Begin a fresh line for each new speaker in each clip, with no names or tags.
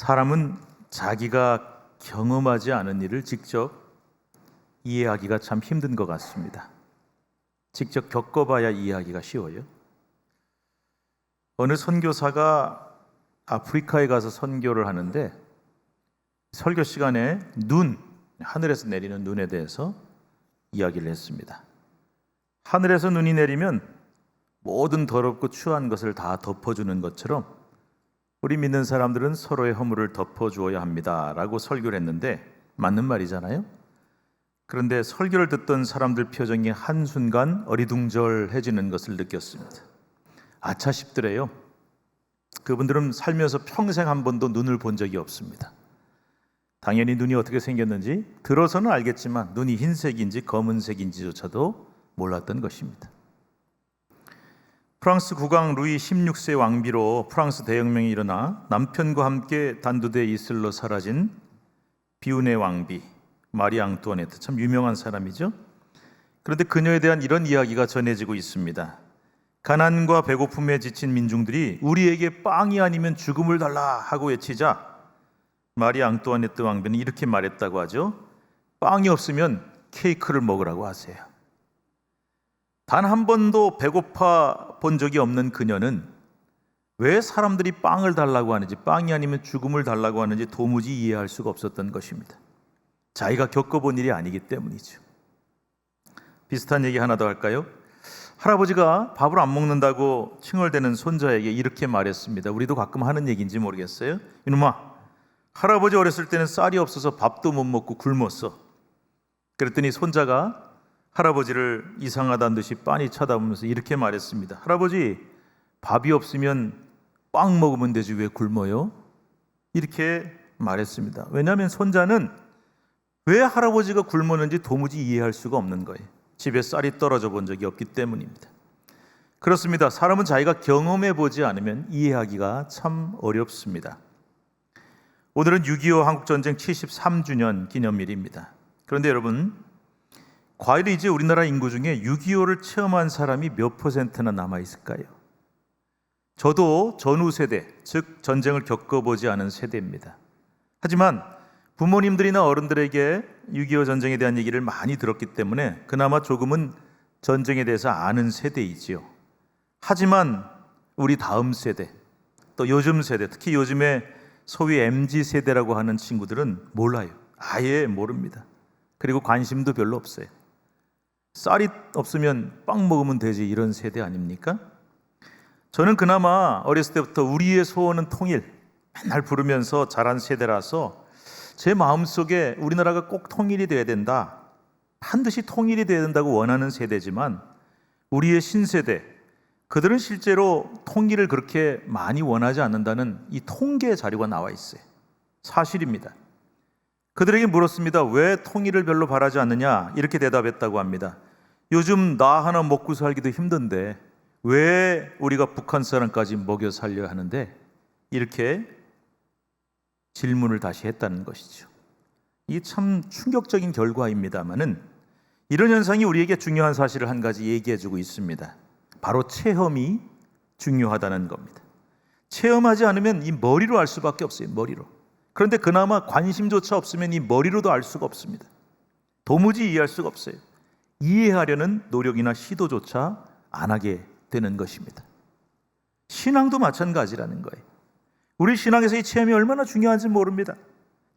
사람은 자기가 경험하지 않은 일을 직접 이해하기가 참 힘든 것 같습니다. 직접 겪어봐야 이해하기가 쉬워요. 어느 선교사가 아프리카에 가서 선교를 하는데 설교 시간에 하늘에서 내리는 눈에 대해서 이야기를 했습니다. 하늘에서 눈이 내리면 모든 더럽고 추한 것을 다 덮어주는 것처럼 우리 믿는 사람들은 서로의 허물을 덮어주어야 합니다 라고 설교를 했는데 맞는 말이잖아요. 그런데 설교를 듣던 사람들 표정이 한순간 어리둥절해지는 것을 느꼈습니다. 아차 싶더래요. 그분들은 살면서 평생 한 번도 눈을 본 적이 없습니다. 당연히 눈이 어떻게 생겼는지 들어서는 알겠지만 눈이 흰색인지 검은색인지조차도 몰랐던 것입니다. 프랑스 국왕 루이 16세 왕비로 프랑스 대혁명이 일어나 남편과 함께 단두대 이슬로 사라진 비운의 왕비 마리 앙뚜아네트, 참 유명한 사람이죠. 그런데 그녀에 대한 이런 이야기가 전해지고 있습니다. 가난과 배고픔에 지친 민중들이 우리에게 빵이 아니면 죽음을 달라 하고 외치자 마리 앙뚜아네트 왕비는 이렇게 말했다고 하죠. 빵이 없으면 케이크를 먹으라고 하세요. 단 한 번도 배고파 본 적이 없는 그녀는 왜 사람들이 빵을 달라고 하는지, 빵이 아니면 죽음을 달라고 하는지 도무지 이해할 수가 없었던 것입니다. 자기가 겪어본 일이 아니기 때문이죠. 비슷한 얘기 하나 더 할까요? 할아버지가 밥을 안 먹는다고 칭얼대는 손자에게 이렇게 말했습니다. 우리도 가끔 하는 얘기인지 모르겠어요. 이놈아, 할아버지 어렸을 때는 쌀이 없어서 밥도 못 먹고 굶었어. 그랬더니 손자가 할아버지를 이상하다는 듯이 빤히 쳐다보면서 이렇게 말했습니다. 할아버지, 밥이 없으면 빵 먹으면 되지 왜 굶어요? 이렇게 말했습니다. 왜냐하면 손자는 왜 할아버지가 굶었는지 도무지 이해할 수가 없는 거예요. 집에 쌀이 떨어져 본 적이 없기 때문입니다. 그렇습니다. 사람은 자기가 경험해 보지 않으면 이해하기가 참 어렵습니다. 오늘은 6.25 한국전쟁 73주년 기념일입니다. 그런데 여러분, 과연 이제 우리나라 인구 중에 6.25를 체험한 사람이 몇 %나 남아있을까요? 저도 전후 세대, 즉 전쟁을 겪어보지 않은 세대입니다. 하지만 부모님들이나 어른들에게 6.25 전쟁에 대한 얘기를 많이 들었기 때문에 그나마 조금은 전쟁에 대해서 아는 세대이지요. 하지만 우리 다음 세대, 또 요즘 세대, 특히 요즘에 소위 MZ세대라고 하는 친구들은 몰라요. 아예 모릅니다. 그리고 관심도 별로 없어요. 쌀이 없으면 빵 먹으면 되지 이런 세대 아닙니까? 저는 그나마 어렸을 때부터 우리의 소원은 통일 맨날 부르면서 자란 세대라서 제 마음속에 우리나라가 꼭 통일이 돼야 된다, 반드시 통일이 돼야 된다고 원하는 세대지만 우리의 신세대, 그들은 실제로 통일을 그렇게 많이 원하지 않는다는 이 통계 자료가 나와 있어요. 사실입니다. 그들에게 물었습니다. 왜 통일을 별로 바라지 않느냐? 이렇게 대답했다고 합니다. 요즘 나 하나 먹고 살기도 힘든데 왜 우리가 북한 사람까지 먹여 살려야 하는데? 이렇게 질문을 다시 했다는 것이죠. 이게 참 충격적인 결과입니다만은 이런 현상이 우리에게 중요한 사실을 한 가지 얘기해주고 있습니다. 바로 체험이 중요하다는 겁니다. 체험하지 않으면 이 머리로 알 수밖에 없어요. 머리로. 그런데 그나마 관심조차 없으면 이 머리로도 알 수가 없습니다. 도무지 이해할 수가 없어요. 이해하려는 노력이나 시도조차 안 하게 되는 것입니다. 신앙도 마찬가지라는 거예요. 우리 신앙에서 이 체험이 얼마나 중요한지 모릅니다.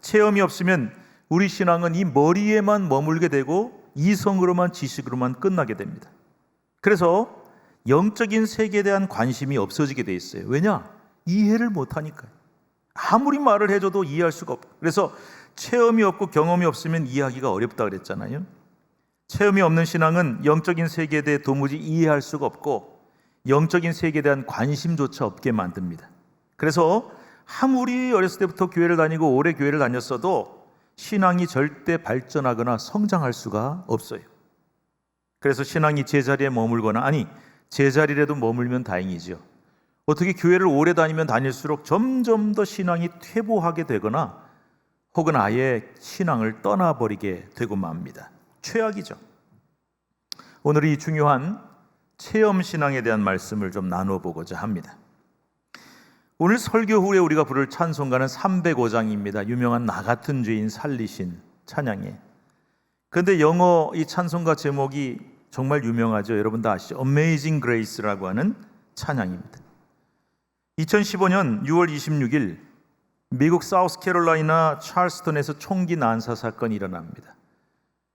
체험이 없으면 우리 신앙은 이 머리에만 머물게 되고 이성으로만, 지식으로만 끝나게 됩니다. 그래서 영적인 세계에 대한 관심이 없어지게 돼 있어요. 왜냐? 이해를 못하니까요. 아무리 말을 해줘도 이해할 수가 없고, 그래서 체험이 없고 경험이 없으면 이해하기가 어렵다 그랬잖아요. 체험이 없는 신앙은 영적인 세계에 대해 도무지 이해할 수가 없고 영적인 세계에 대한 관심조차 없게 만듭니다. 그래서 아무리 어렸을 때부터 교회를 다니고 오래 교회를 다녔어도 신앙이 절대 발전하거나 성장할 수가 없어요. 그래서 신앙이 제자리에 머물거나, 아니 제자리라도 머물면 다행이죠. 어떻게 교회를 오래 다니면 다닐수록 점점 더 신앙이 퇴보하게 되거나 혹은 아예 신앙을 떠나버리게 되고 맙니다. 최악이죠. 오늘 이 중요한 체험 신앙에 대한 말씀을 좀 나눠보고자 합니다. 오늘 설교 후에 우리가 부를 찬송가는 305장입니다. 유명한 나 같은 죄인 살리신 찬양이에요. 그런데 영어 이 찬송가 제목이 정말 유명하죠. 여러분 다 아시죠? Amazing Grace라고 하는 찬양입니다. 2015년 6월 26일 미국 사우스캐롤라이나 찰스턴에서 총기 난사 사건이 일어납니다.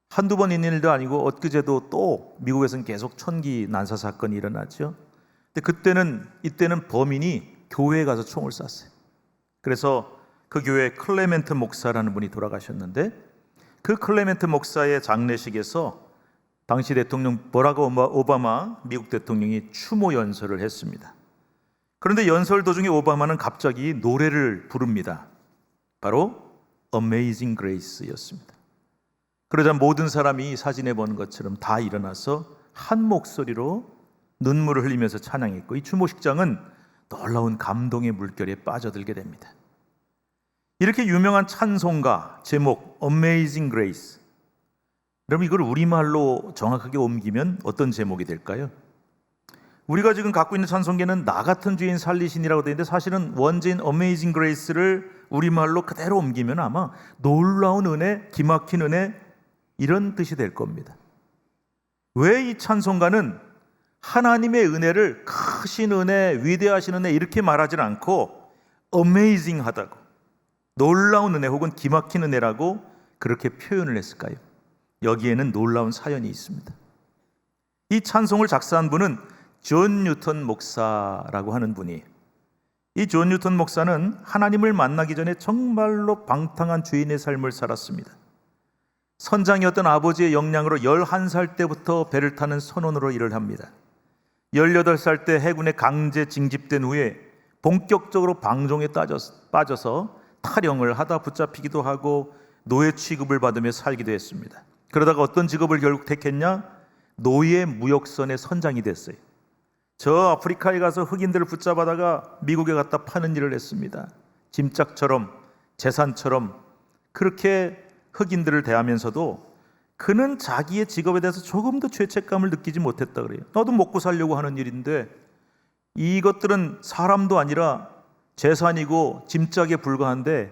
한두 번 있는 일도 아니고 엊그제도 또 미국에서는 계속 총기 난사 사건이 일어나죠. 근데 이때는 범인이 교회에 가서 총을 쐈어요. 그래서 그 교회 클레멘트 목사라는 분이 돌아가셨는데 그 클레멘트 목사의 장례식에서 당시 대통령 버락 오바마 미국 대통령이 추모 연설을 했습니다. 그런데 연설 도중에 오바마는 갑자기 노래를 부릅니다. 바로 Amazing Grace였습니다. 그러자 모든 사람이 사진에 보는 것처럼 다 일어나서 한 목소리로 눈물을 흘리면서 찬양했고 이 추모식장은 놀라운 감동의 물결에 빠져들게 됩니다. 이렇게 유명한 찬송가 제목 Amazing Grace, 여러분 이걸 우리말로 정확하게 옮기면 어떤 제목이 될까요? 우리가 지금 갖고 있는 찬송가는 나 같은 죄인 살리신이라고 되어 있는데 사실은 원제인 Amazing Grace를 우리말로 그대로 옮기면 아마 놀라운 은혜, 기막힌 은혜 이런 뜻이 될 겁니다. 왜 이 찬송가는 하나님의 은혜를 크신 은혜, 위대하신 은혜 이렇게 말하지 않고 어메이징하다고, 놀라운 은혜 혹은 기막힌 은혜라고 그렇게 표현을 했을까요? 여기에는 놀라운 사연이 있습니다. 이 찬송을 작사한 분은 존 뉴턴 목사라고 하는 분이에요. 이 존 뉴턴 목사는 하나님을 만나기 전에 정말로 방탕한 죄인의 삶을 살았습니다. 선장이었던 아버지의 영향으로 11살 때부터 배를 타는 선원으로 일을 합니다. 18살 때 해군에 강제 징집된 후에 본격적으로 방종에 빠져서 탈영을 하다 붙잡히기도 하고 노예 취급을 받으며 살기도 했습니다. 그러다가 어떤 직업을 결국 택했냐? 노예 무역선의 선장이 됐어요. 저 아프리카에 가서 흑인들을 붙잡아다가 미국에 갖다 파는 일을 했습니다. 짐짝처럼 재산처럼 그렇게 흑인들을 대하면서도 그는 자기의 직업에 대해서 조금도 죄책감을 느끼지 못했다 그래요. 나도 먹고 살려고 하는 일인데 이것들은 사람도 아니라 재산이고 짐짝에 불과한데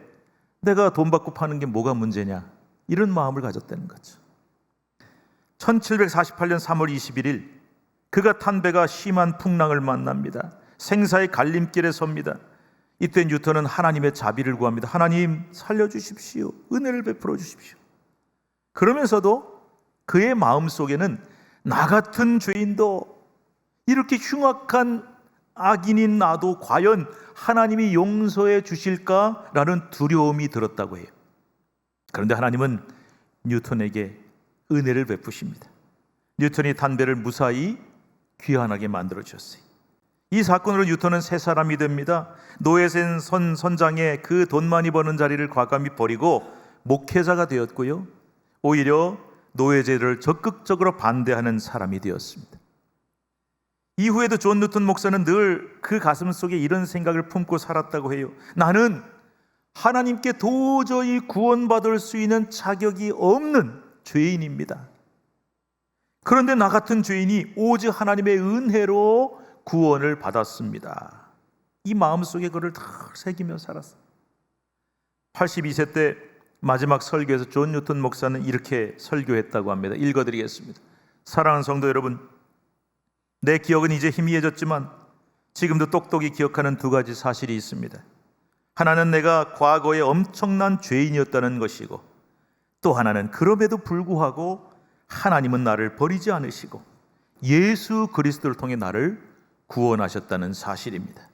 내가 돈 받고 파는 게 뭐가 문제냐, 이런 마음을 가졌다는 거죠. 1748년 3월 21일 그가 탄 배가 심한 풍랑을 만납니다. 생사의 갈림길에 섭니다. 이때 뉴턴은 하나님의 자비를 구합니다. 하나님 살려주십시오. 은혜를 베풀어 주십시오. 그러면서도 그의 마음속에는 나 같은 죄인도, 이렇게 흉악한 악인인 나도 과연 하나님이 용서해 주실까라는 두려움이 들었다고 해요. 그런데 하나님은 뉴턴에게 은혜를 베푸십니다. 뉴턴이 탄 배를 무사히 귀환하게 만들어 주셨어요. 이 사건으로 뉴턴은 새 사람이 됩니다. 노예된 선장의 그 돈 많이 버는 자리를 과감히 버리고 목회자가 되었고요, 오히려 노예제를 적극적으로 반대하는 사람이 되었습니다. 이후에도 존 뉴턴 목사는 늘 그 가슴 속에 이런 생각을 품고 살았다고 해요. 나는 하나님께 도저히 구원받을 수 있는 자격이 없는 죄인입니다. 그런데 나 같은 죄인이 오직 하나님의 은혜로 구원을 받았습니다. 이 마음속에 그를 다 새기며 살았어요. 82세 때 마지막 설교에서 존 뉴턴 목사는 이렇게 설교했다고 합니다. 읽어드리겠습니다. 사랑하는 성도 여러분, 내 기억은 이제 희미해졌지만 지금도 똑똑히 기억하는 두 가지 사실이 있습니다. 하나는 내가 과거에 엄청난 죄인이었다는 것이고, 또 하나는 그럼에도 불구하고 하나님은 나를 버리지 않으시고 예수 그리스도를 통해 나를 구원하셨다는 사실입니다.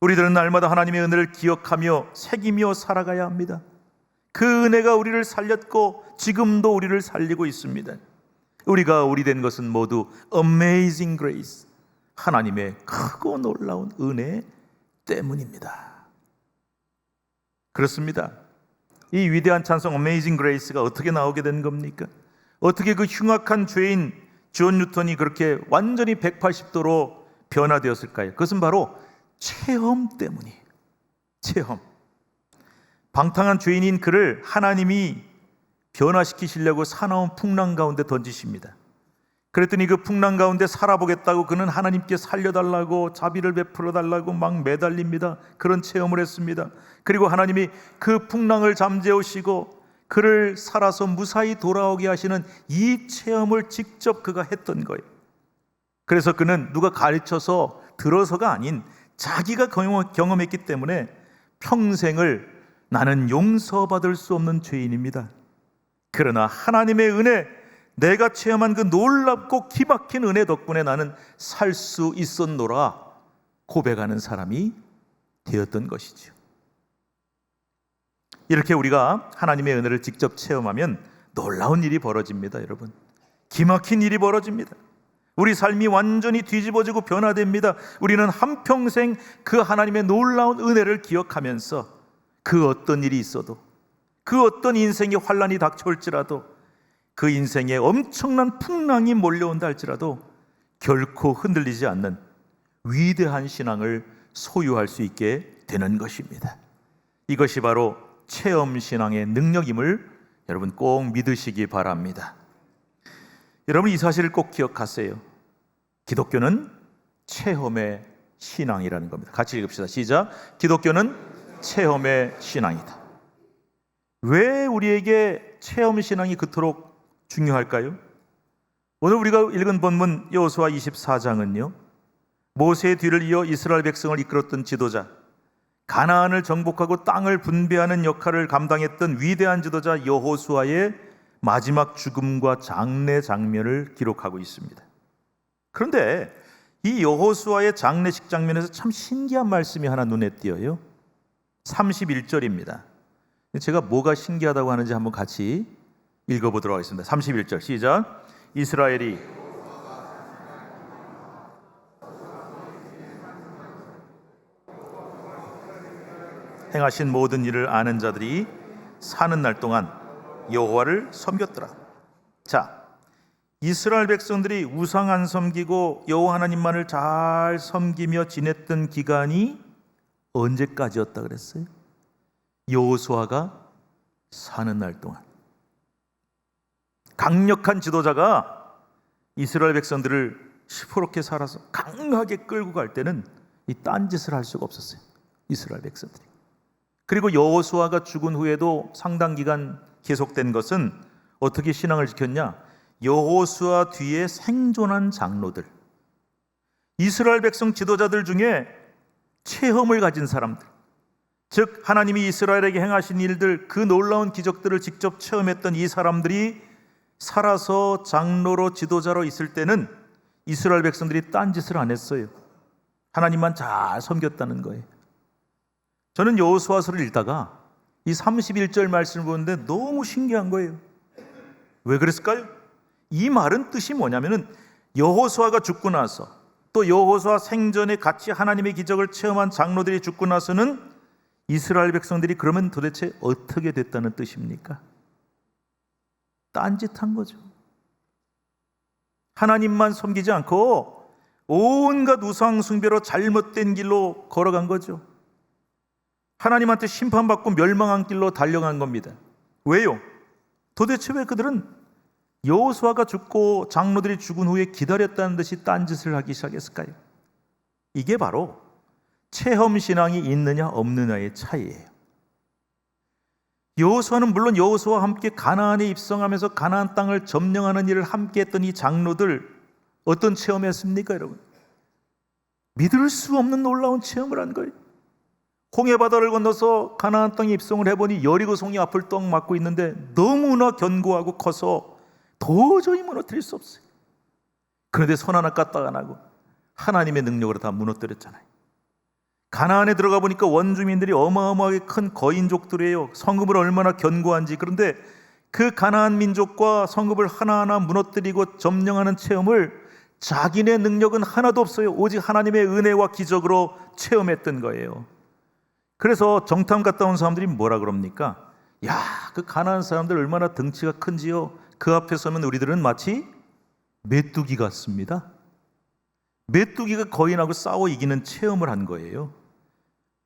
우리들은 날마다 하나님의 은혜를 기억하며 새기며 살아가야 합니다. 그 은혜가 우리를 살렸고 지금도 우리를 살리고 있습니다. 우리가 우리 된 것은 모두 Amazing Grace, 하나님의 크고 놀라운 은혜 때문입니다. 그렇습니다. 이 위대한 찬송 Amazing Grace가 어떻게 나오게 된 겁니까? 어떻게 그 흉악한 죄인 존 뉴턴이 그렇게 완전히 180도로 변화되었을까요? 그것은 바로 체험 때문이에요. 체험. 방탕한 죄인인 그를 하나님이 변화시키시려고 사나운 풍랑 가운데 던지십니다. 그랬더니 그 풍랑 가운데 살아보겠다고 그는 하나님께 살려달라고, 자비를 베풀어 달라고 막 매달립니다. 그런 체험을 했습니다. 그리고 하나님이 그 풍랑을 잠재우시고 그를 살아서 무사히 돌아오게 하시는 이 체험을 직접 그가 했던 거예요. 그래서 그는 누가 가르쳐서 들어서가 아닌 자기가 경험했기 때문에 평생을 나는 용서받을 수 없는 죄인입니다, 그러나 하나님의 은혜, 내가 체험한 그 놀랍고 기막힌 은혜 덕분에 나는 살 수 있었노라 고백하는 사람이 되었던 것이죠. 이렇게 우리가 하나님의 은혜를 직접 체험하면 놀라운 일이 벌어집니다. 여러분, 기막힌 일이 벌어집니다. 우리 삶이 완전히 뒤집어지고 변화됩니다. 우리는 한평생 그 하나님의 놀라운 은혜를 기억하면서 그 어떤 일이 있어도, 그 어떤 인생의 환란이 닥쳐올지라도, 그 인생에 엄청난 풍랑이 몰려온다 할지라도 결코 흔들리지 않는 위대한 신앙을 소유할 수 있게 되는 것입니다. 이것이 바로 체험신앙의 능력임을 여러분 꼭 믿으시기 바랍니다. 여러분, 이 사실을 꼭 기억하세요. 기독교는 체험의 신앙이라는 겁니다. 같이 읽읍시다. 시작. 기독교는 체험의 신앙이다. 왜 우리에게 체험신앙이 그토록 중요할까요? 오늘 우리가 읽은 본문 여호수아 24장은요, 모세의 뒤를 이어 이스라엘 백성을 이끌었던 지도자, 가나안을 정복하고 땅을 분배하는 역할을 감당했던 위대한 지도자 여호수아의 마지막 죽음과 장례 장면을 기록하고 있습니다. 그런데 이 여호수아의 장례식 장면에서 참 신기한 말씀이 하나 눈에 띄어요. 31절입니다. 제가 뭐가 신기하다고 하는지 한번 같이 읽어보도록 하겠습니다. 31절 시작. 이스라엘이 행하신 모든 일을 아는 자들이 사는 날 동안 여호와를 섬겼더라. 자, 이스라엘 백성들이 우상 안 섬기고 여호와 하나님만을 잘 섬기며 지냈던 기간이 언제까지였다 그랬어요? 여호수아가 사는 날 동안. 강력한 지도자가 이스라엘 백성들을 시퍼렇게 살아서 강하게 끌고 갈 때는 이 딴짓을 할 수가 없었어요, 이스라엘 백성들이. 그리고 여호수아가 죽은 후에도 상당 기간 계속된 것은 어떻게 신앙을 지켰냐? 여호수아 뒤에 생존한 장로들, 이스라엘 백성 지도자들 중에 체험을 가진 사람들, 즉 하나님이 이스라엘에게 행하신 일들, 그 놀라운 기적들을 직접 체험했던 이 사람들이 살아서 장로로 지도자로 있을 때는 이스라엘 백성들이 딴짓을 안 했어요. 하나님만 잘 섬겼다는 거예요. 저는 여호수아서를 읽다가 이 31절 말씀을 보는데 너무 신기한 거예요. 왜 그랬을까요? 이 말은 뜻이 뭐냐면은 여호수아가 죽고 나서, 또 여호수아 생전에 같이 하나님의 기적을 체험한 장로들이 죽고 나서는 이스라엘 백성들이 그러면 도대체 어떻게 됐다는 뜻입니까? 딴짓한 거죠. 하나님만 섬기지 않고 온갖 우상 숭배로 잘못된 길로 걸어간 거죠. 하나님한테 심판받고 멸망한 길로 달려간 겁니다. 왜요? 도대체 왜 그들은 여호수아가 죽고 장로들이 죽은 후에 기다렸다는 듯이 딴짓을 하기 시작했을까요? 이게 바로 체험신앙이 있느냐 없느냐의 차이예요. 여호수아는 물론 여호수아와 함께 가나안에 입성하면서 가나안 땅을 점령하는 일을 함께 했던 이 장로들, 어떤 체험했습니까 여러분? 믿을 수 없는 놀라운 체험을 한 거예요. 홍해바다를 건너서 가나안 땅에 입성을 해보니 여리고 성이 앞을 떡 막고 있는데 너무나 견고하고 커서 도저히 무너뜨릴 수 없어요. 그런데 손 하나 까딱 안 하고 하나님의 능력으로 다 무너뜨렸잖아요. 가나안에 들어가 보니까 원주민들이 어마어마하게 큰 거인족들이에요. 성읍을 얼마나 견고한지. 그런데 그 가나안 민족과 성읍을 하나하나 무너뜨리고 점령하는 체험을 자기네 능력은 하나도 없어요. 오직 하나님의 은혜와 기적으로 체험했던 거예요. 그래서 정탐 갔다 온 사람들이 뭐라 그럽니까? 야, 그 가나안 사람들 얼마나 덩치가 큰지요. 그 앞에 서면 우리들은 마치 메뚜기 같습니다. 메뚜기가 거인하고 싸워 이기는 체험을 한 거예요.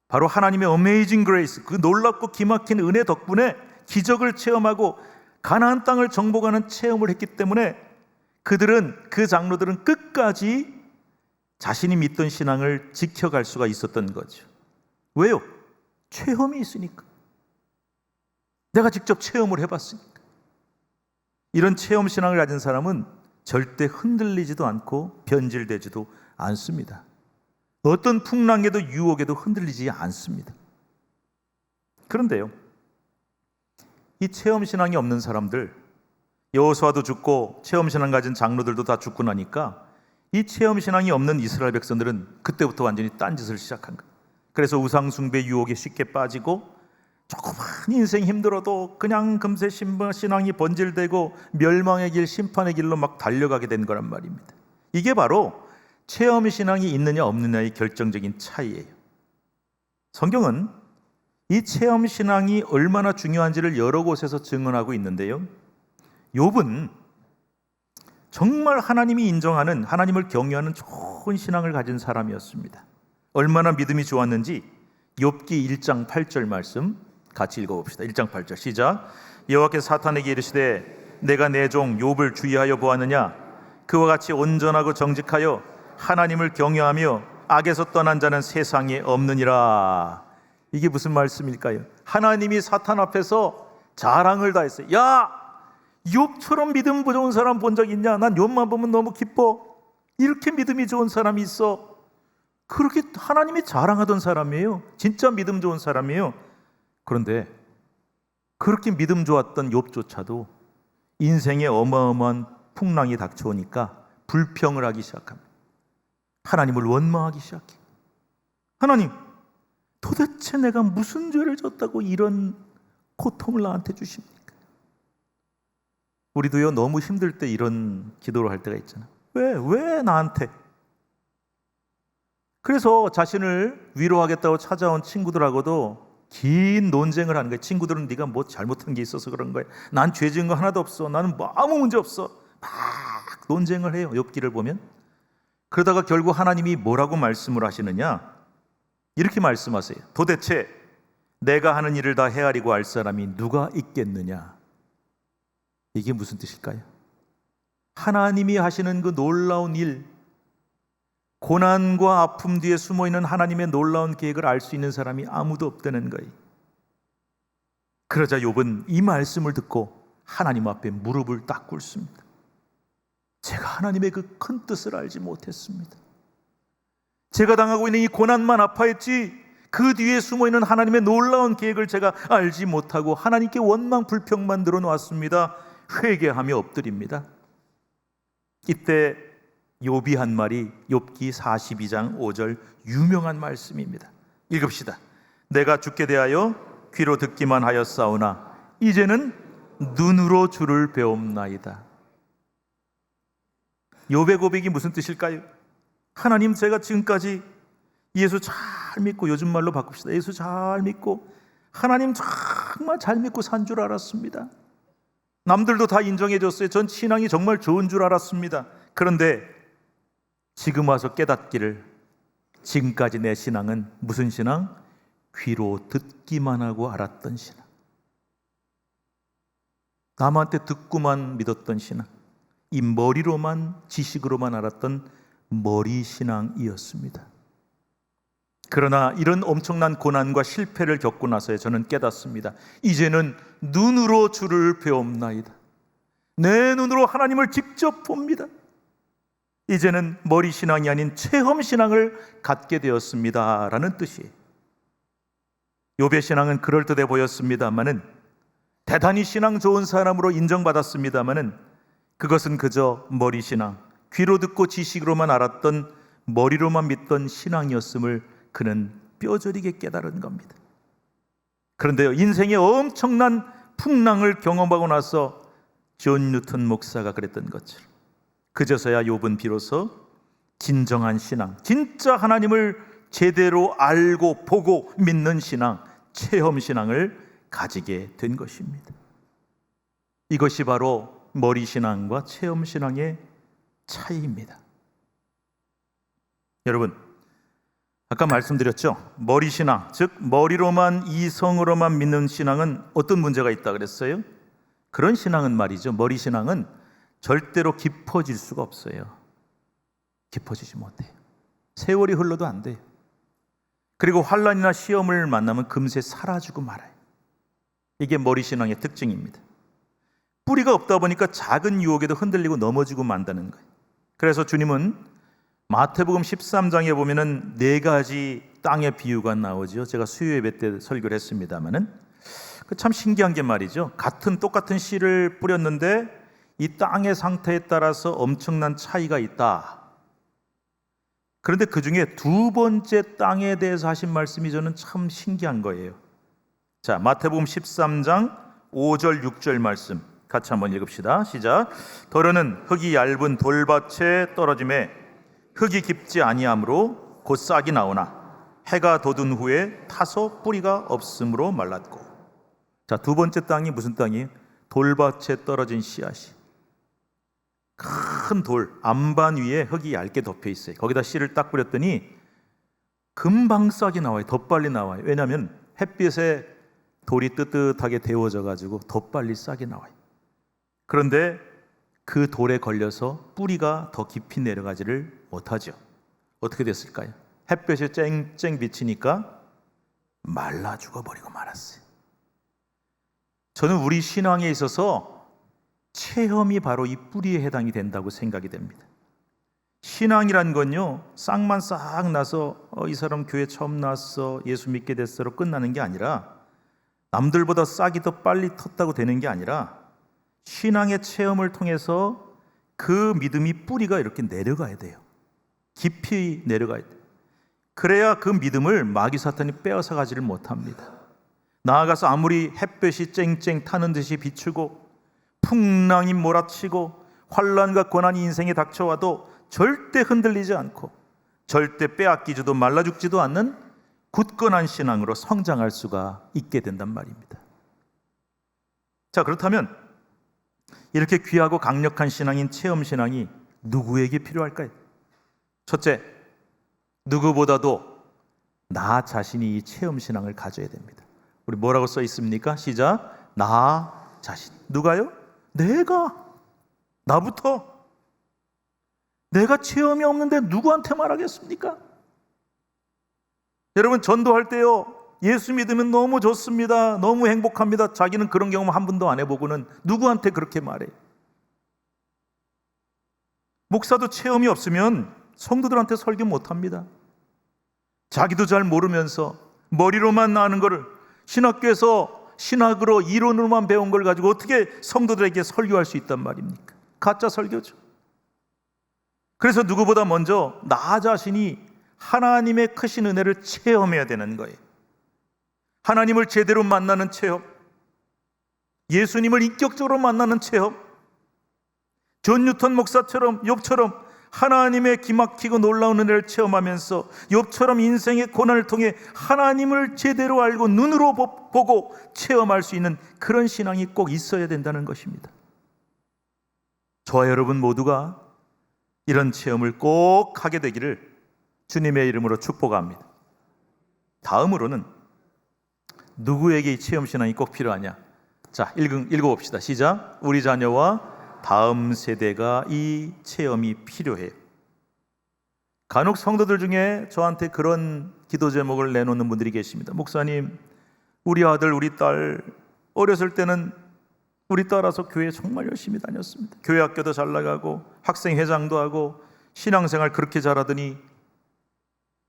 바로 하나님의 어메이징 그레이스, 그 놀랍고 기막힌 은혜 덕분에 기적을 체험하고 가나안 땅을 정복하는 체험을 했기 때문에 그 장로들은 끝까지 자신이 믿던 신앙을 지켜갈 수가 있었던 거죠. 왜요? 체험이 있으니까. 내가 직접 체험을 해봤으니까. 이런 체험 신앙을 가진 사람은 절대 흔들리지도 않고 변질되지도 않습니다. 어떤 풍랑에도 유혹에도 흔들리지 않습니다. 그런데요, 이 체험 신앙이 없는 사람들, 여호수아도 죽고 체험 신앙 가진 장로들도 다 죽고 나니까 이 체험 신앙이 없는 이스라엘 백성들은 그때부터 완전히 딴짓을 시작한 거예요. 그래서 우상 숭배 유혹에 쉽게 빠지고 조그만 인생 힘들어도 그냥 금세 신앙이 번질되고 멸망의 길, 심판의 길로 막 달려가게 된 거란 말입니다. 이게 바로 체험 신앙이 있느냐 없느냐의 결정적인 차이예요. 성경은 이 체험 신앙이 얼마나 중요한지를 여러 곳에서 증언하고 있는데요, 욥은 정말 하나님이 인정하는, 하나님을 경외하는 좋은 신앙을 가진 사람이었습니다. 얼마나 믿음이 좋았는지 욥기 1장 8절 말씀 같이 읽어봅시다. 1장 8절 시작. 여호와께서 사탄에게 이르시되 내가 내 종 욥을 주의하여 보았느냐? 그와 같이 온전하고 정직하여 하나님을 경외하며 악에서 떠난 자는 세상에 없느니라. 이게 무슨 말씀일까요? 하나님이 사탄 앞에서 자랑을 다 했어요. 야, 욥처럼 믿음 좋은 사람 본 적 있냐? 난 욥만 보면 너무 기뻐. 이렇게 믿음이 좋은 사람이 있어. 그렇게 하나님이 자랑하던 사람이에요. 진짜 믿음 좋은 사람이에요. 그런데 그렇게 믿음 좋았던 욥조차도 인생에 어마어마한 풍랑이 닥쳐오니까 불평을 하기 시작합니다. 하나님을 원망하기 시작해요. 하나님, 도대체 내가 무슨 죄를 졌다고 이런 고통을 나한테 주십니까? 우리도요, 너무 힘들 때 이런 기도를 할 때가 있잖아요. 왜 나한테? 그래서 자신을 위로하겠다고 찾아온 친구들하고도 긴 논쟁을 하는 거예요. 친구들은 네가 뭐 잘못한 게 있어서 그런 거야. 난 죄 지은 거 하나도 없어. 나는 뭐 아무 문제 없어. 막 논쟁을 해요. 욥기를 보면. 그러다가 결국 하나님이 뭐라고 말씀을 하시느냐? 이렇게 말씀하세요. 도대체 내가 하는 일을 다 헤아리고 알 사람이 누가 있겠느냐? 이게 무슨 뜻일까요? 하나님이 하시는 그 놀라운 일, 고난과 아픔 뒤에 숨어있는 하나님의 놀라운 계획을 알 수 있는 사람이 아무도 없다는 거예요. 그러자 욥은 이 말씀을 듣고 하나님 앞에 무릎을 딱 꿇습니다. 제가 하나님의 그 큰 뜻을 알지 못했습니다. 제가 당하고 있는 이 고난만 아파했지 그 뒤에 숨어있는 하나님의 놀라운 계획을 제가 알지 못하고 하나님께 원망 불평만 늘어놓았습니다. 회개하며 엎드립니다. 이때 욥이 한 말이 욥기 42장 5절 유명한 말씀입니다. 읽읍시다. 내가 주께 대하여 귀로 듣기만 하였사오나 이제는 눈으로 주를 배움나이다. 욥의 고백이 무슨 뜻일까요? 하나님, 제가 지금까지 예수 잘 믿고, 요즘 말로 바꿉시다. 예수 잘 믿고 하나님 정말 잘 믿고 산 줄 알았습니다. 남들도 다 인정해 줬어요. 전 신앙이 정말 좋은 줄 알았습니다. 그런데 지금 와서 깨닫기를, 지금까지 내 신앙은 무슨 신앙? 귀로 듣기만 하고 알았던 신앙, 남한테 듣고만 믿었던 신앙, 이 머리로만, 지식으로만 알았던 머리 신앙이었습니다. 그러나 이런 엄청난 고난과 실패를 겪고 나서야 저는 깨닫습니다. 이제는 눈으로 주를 배움나이다. 내 눈으로 하나님을 직접 봅니다. 이제는 머리 신앙이 아닌 체험 신앙을 갖게 되었습니다 라는 뜻이에요. 욥의 신앙은 그럴듯해 보였습니다마는, 대단히 신앙 좋은 사람으로 인정받았습니다마는 그것은 그저 머리 신앙, 귀로 듣고 지식으로만 알았던, 머리로만 믿던 신앙이었음을 그는 뼈저리게 깨달은 겁니다. 그런데요, 인생의 엄청난 풍랑을 경험하고 나서 존 뉴턴 목사가 그랬던 것처럼 그제서야 욥은 비로소 진정한 신앙, 진짜 하나님을 제대로 알고 보고 믿는 신앙, 체험 신앙을 가지게 된 것입니다. 이것이 바로 머리 신앙과 체험 신앙의 차이입니다. 여러분, 아까 말씀드렸죠? 머리 신앙, 즉 머리로만, 이성으로만 믿는 신앙은 어떤 문제가 있다 그랬어요? 그런 신앙은 말이죠, 머리 신앙은 절대로 깊어질 수가 없어요. 깊어지지 못해요. 세월이 흘러도 안 돼요. 그리고 환난이나 시험을 만나면 금세 사라지고 말아요. 이게 머리신앙의 특징입니다. 뿌리가 없다 보니까 작은 유혹에도 흔들리고 넘어지고 만다는 거예요. 그래서 주님은 마태복음 13장에 보면은 4가지 땅의 비유가 나오죠. 제가 수요 예배 때 설교를 했습니다마는 참 신기한 게 말이죠. 똑같은 씨를 뿌렸는데 이 땅의 상태에 따라서 엄청난 차이가 있다. 그런데 그 중에 2번째 땅에 대해서 하신 말씀이 저는 참 신기한 거예요. 자, 마태복음 13장 5절 6절 말씀 같이 한번 읽읍시다. 시작. 더러는 흙이 얇은 돌밭에 떨어짐에 흙이 깊지 아니하므로 곧 싹이 나오나 해가 돋은 후에 타서 뿌리가 없으므로 말랐고. 자, 2번째 땅이 무슨 땅이에요? 돌밭에 떨어진 씨앗이 큰 돌 안반 위에 흙이 얇게 덮여 있어요. 거기다 씨를 딱 뿌렸더니 금방 싹이 나와요. 더 빨리 나와요. 왜냐하면 햇빛에 돌이 뜨뜻하게 데워져 가지고 더 빨리 싹이 나와요. 그런데 그 돌에 걸려서 뿌리가 더 깊이 내려가지를 못하죠. 어떻게 됐을까요? 햇볕이 쨍쨍 비치니까 말라 죽어버리고 말았어요. 저는 우리 신앙에 있어서 체험이 바로 이 뿌리에 해당이 된다고 생각이 됩니다. 신앙이란 건요, 싹만 싹 나서 이 사람 교회 처음 나왔어, 예수 믿게 됐어로 끝나는 게 아니라, 남들보다 싹이 더 빨리 텄다고 되는 게 아니라 신앙의 체험을 통해서 그 믿음이 뿌리가 이렇게 내려가야 돼요. 깊이 내려가야 돼요. 그래야 그 믿음을 마귀 사탄이 빼앗아 가지를 못합니다. 나아가서 아무리 햇볕이 쨍쨍 타는 듯이 비추고 풍랑이 몰아치고 환난과 고난이 인생에 닥쳐와도 절대 흔들리지 않고 절대 빼앗기지도 말라 죽지도 않는 굳건한 신앙으로 성장할 수가 있게 된단 말입니다. 자, 그렇다면 이렇게 귀하고 강력한 신앙인 체험 신앙이 누구에게 필요할까요? 첫째, 누구보다도 나 자신이 이 체험 신앙을 가져야 됩니다. 우리 뭐라고 써 있습니까? 시작. 나 자신. 누가요? 내가. 나부터. 내가 체험이 없는데 누구한테 말하겠습니까? 여러분, 전도할 때요, 예수 믿으면 너무 좋습니다, 너무 행복합니다. 자기는 그런 경험 한 번도 안 해보고는 누구한테 그렇게 말해? 목사도 체험이 없으면 성도들한테 설교 못합니다. 자기도 잘 모르면서 머리로만 아는 거를, 신학교에서 신학으로 이론으로만 배운 걸 가지고 어떻게 성도들에게 설교할 수 있단 말입니까? 가짜 설교죠. 그래서 누구보다 먼저 나 자신이 하나님의 크신 은혜를 체험해야 되는 거예요. 하나님을 제대로 만나는 체험, 예수님을 인격적으로 만나는 체험, 존 뉴턴 목사처럼, 욥처럼 하나님의 기막히고 놀라운 은혜를 체험하면서 욥처럼 인생의 고난을 통해 하나님을 제대로 알고 눈으로 보고 체험할 수 있는 그런 신앙이 꼭 있어야 된다는 것입니다. 저와 여러분 모두가 이런 체험을 꼭 하게 되기를 주님의 이름으로 축복합니다. 다음으로는 누구에게 이 체험 신앙이 꼭 필요하냐? 자, 읽어봅시다. 시작. 우리 자녀와 다음 세대가 이 체험이 필요해요. 간혹 성도들 중에 저한테 그런 기도 제목을 내놓는 분들이 계십니다. 목사님, 우리 아들, 우리 딸 어렸을 때는 우리 딸아서 교회 정말 열심히 다녔습니다. 교회 학교도 잘 나가고 학생회장도 하고 신앙생활 그렇게 잘하더니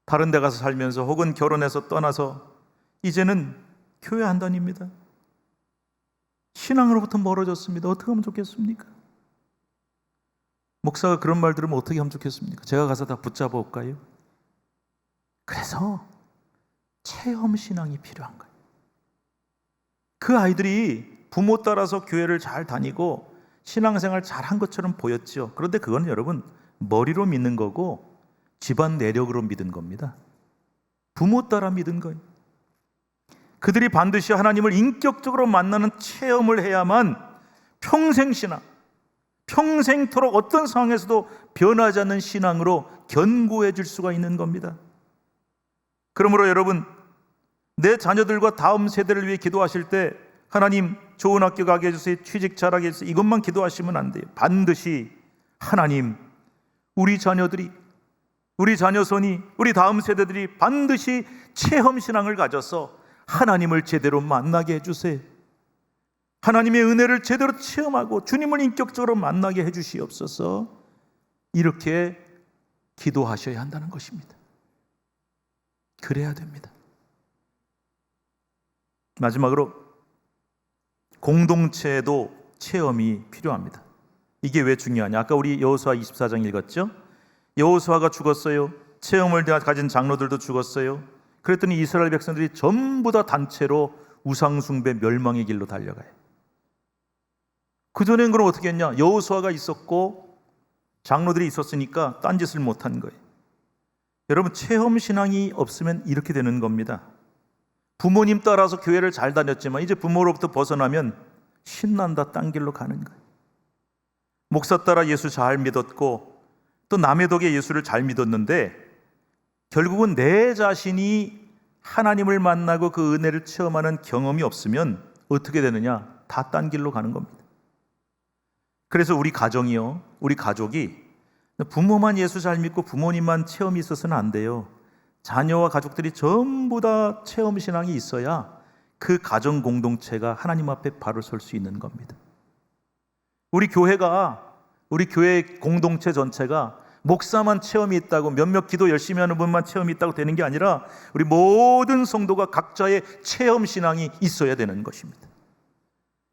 다른 데 가서 살면서 혹은 결혼해서 떠나서 이제는 교회 안 다닙니다. 신앙으로부터 멀어졌습니다. 어떻게 하면 좋겠습니까? 목사가 그런 말 들으면 어떻게 하면 좋겠습니까? 제가 가서 다 붙잡아 올까요? 그래서 체험 신앙이 필요한 거예요. 그 아이들이 부모 따라서 교회를 잘 다니고 신앙생활 잘한 것처럼 보였죠. 그런데 그건 여러분 머리로 믿는 거고 집안 내력으로 믿은 겁니다. 부모 따라 믿은 거예요. 그들이 반드시 하나님을 인격적으로 만나는 체험을 해야만 평생 신앙, 평생토록 어떤 상황에서도 변하지 않는 신앙으로 견고해질 수가 있는 겁니다. 그러므로 여러분, 내 자녀들과 다음 세대를 위해 기도하실 때 하나님, 좋은 학교 가게 해주세요, 취직 잘하게 해주세요, 이것만 기도하시면 안 돼요. 반드시 하나님, 우리 자녀들이, 우리 자녀손이, 우리 다음 세대들이 반드시 체험신앙을 가져서 하나님을 제대로 만나게 해주세요. 하나님의 은혜를 제대로 체험하고 주님을 인격적으로 만나게 해주시옵소서. 이렇게 기도하셔야 한다는 것입니다. 그래야 됩니다. 마지막으로 공동체에도 체험이 필요합니다. 이게 왜 중요하냐? 아까 우리 여호수아 24장 읽었죠? 여호수아가 죽었어요. 체험을 가진 장로들도 죽었어요. 그랬더니 이스라엘 백성들이 전부 다 단체로 우상숭배 멸망의 길로 달려가요. 그전엔 그럼 어떻게 했냐? 여호수아가 있었고 장로들이 있었으니까 딴짓을 못한 거예요. 여러분, 체험신앙이 없으면 이렇게 되는 겁니다. 부모님 따라서 교회를 잘 다녔지만 이제 부모로부터 벗어나면 신난다, 딴 길로 가는 거예요. 목사 따라 예수 잘 믿었고 또 남의 덕에 예수를 잘 믿었는데 결국은 내 자신이 하나님을 만나고 그 은혜를 체험하는 경험이 없으면 어떻게 되느냐? 다 딴 길로 가는 겁니다. 그래서 우리 가정이요, 우리 가족이 부모만 예수 잘 믿고 부모님만 체험이 있어서는 안 돼요. 자녀와 가족들이 전부 다 체험 신앙이 있어야 그 가정 공동체가 하나님 앞에 바로 설 수 있는 겁니다. 우리 교회 공동체 전체가 목사만 체험이 있다고, 몇몇 기도 열심히 하는 분만 체험이 있다고 되는 게 아니라 우리 모든 성도가 각자의 체험 신앙이 있어야 되는 것입니다.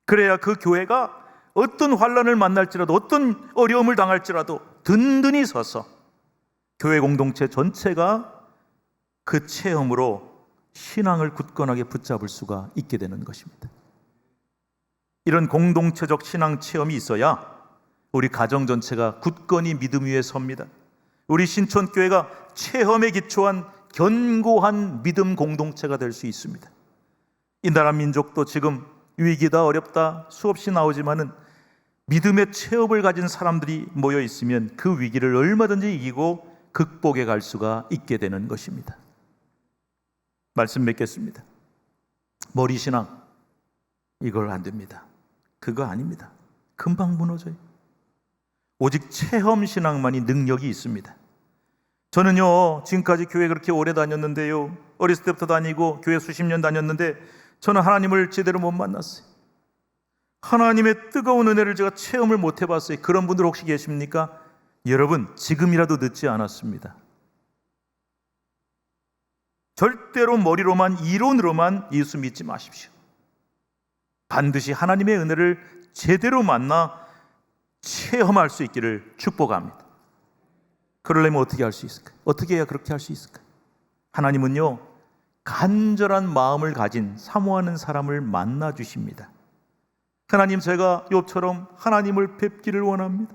그래야 그 교회가 어떤 환난을 만날지라도, 어떤 어려움을 당할지라도 든든히 서서 교회 공동체 전체가 그 체험으로 신앙을 굳건하게 붙잡을 수가 있게 되는 것입니다. 이런 공동체적 신앙 체험이 있어야 우리 가정 전체가 굳건히 믿음 위에 섭니다. 우리 신촌교회가 체험에 기초한 견고한 믿음 공동체가 될 수 있습니다. 이 나라 민족도 지금 위기다, 어렵다 수없이 나오지만은 믿음의 체험을 가진 사람들이 모여 있으면 그 위기를 얼마든지 이기고 극복해 갈 수가 있게 되는 것입니다. 말씀 맺겠습니다. 머리신앙, 이걸 안 됩니다. 그거 아닙니다. 금방 무너져요. 오직 체험신앙만이 능력이 있습니다. 저는요, 지금까지 교회 그렇게 오래 다녔는데요, 어렸을 때부터 다니고 교회 수십 년 다녔는데 저는 하나님을 제대로 못 만났어요. 하나님의 뜨거운 은혜를 제가 체험을 못 해봤어요. 그런 분들 혹시 계십니까? 여러분, 지금이라도 늦지 않았습니다. 절대로 머리로만, 이론으로만 예수 믿지 마십시오. 반드시 하나님의 은혜를 제대로 만나 체험할 수 있기를 축복합니다. 그러려면 어떻게 할 수 있을까요? 어떻게 해야 그렇게 할 수 있을까요? 하나님은요, 간절한 마음을 가진 사모하는 사람을 만나 주십니다. 하나님, 제가 욥처럼 하나님을 뵙기를 원합니다.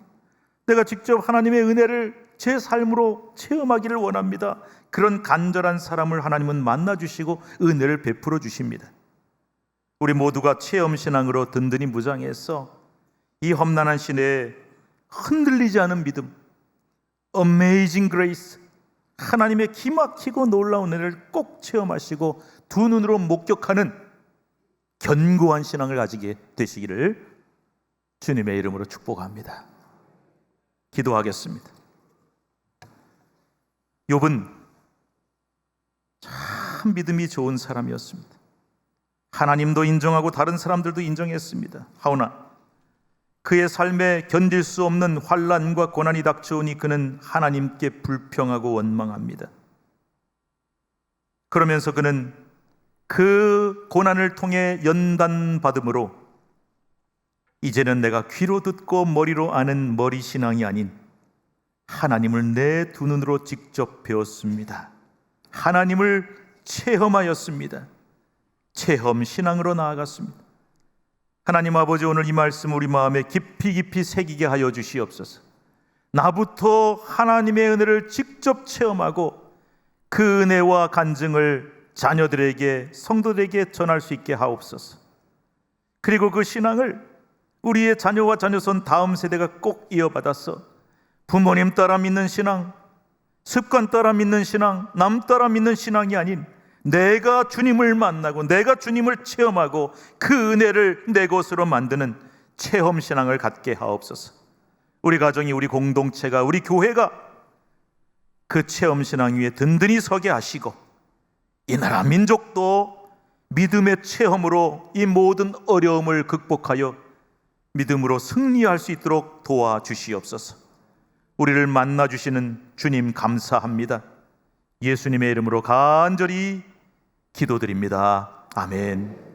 내가 직접 하나님의 은혜를 제 삶으로 체험하기를 원합니다. 그런 간절한 사람을 하나님은 만나 주시고 은혜를 베풀어 주십니다. 우리 모두가 체험신앙으로 든든히 무장해서 이 험난한 시대에 흔들리지 않은 믿음, Amazing Grace, 하나님의 기막히고 놀라운 은혜를 꼭 체험하시고 두 눈으로 목격하는 견고한 신앙을 가지게 되시기를 주님의 이름으로 축복합니다. 기도하겠습니다. 욥은 참 믿음이 좋은 사람이었습니다. 하나님도 인정하고 다른 사람들도 인정했습니다. 하오나 그의 삶에 견딜 수 없는 환난과 고난이 닥쳐오니 그는 하나님께 불평하고 원망합니다. 그러면서 그는 그 고난을 통해 연단받음으로 이제는 내가 귀로 듣고 머리로 아는 머리신앙이 아닌 하나님을 내 두 눈으로 직접 배웠습니다. 하나님을 체험하였습니다. 체험 신앙으로 나아갔습니다. 하나님 아버지, 오늘 이 말씀 우리 마음에 깊이 깊이 새기게 하여 주시옵소서. 나부터 하나님의 은혜를 직접 체험하고 그 은혜와 간증을 자녀들에게, 성도들에게 전할 수 있게 하옵소서. 그리고 그 신앙을 우리의 자녀와 자녀손 다음 세대가 꼭 이어받아서 부모님 따라 믿는 신앙, 습관 따라 믿는 신앙, 남 따라 믿는 신앙이 아닌 내가 주님을 만나고 내가 주님을 체험하고 그 은혜를 내 것으로 만드는 체험 신앙을 갖게 하옵소서. 우리 가정이, 우리 공동체가, 우리 교회가 그 체험 신앙 위에 든든히 서게 하시고, 이 나라 민족도 믿음의 체험으로 이 모든 어려움을 극복하여 믿음으로 승리할 수 있도록 도와주시옵소서. 우리를 만나주시는 주님 감사합니다. 예수님의 이름으로 간절히 기도드립니다. 아멘.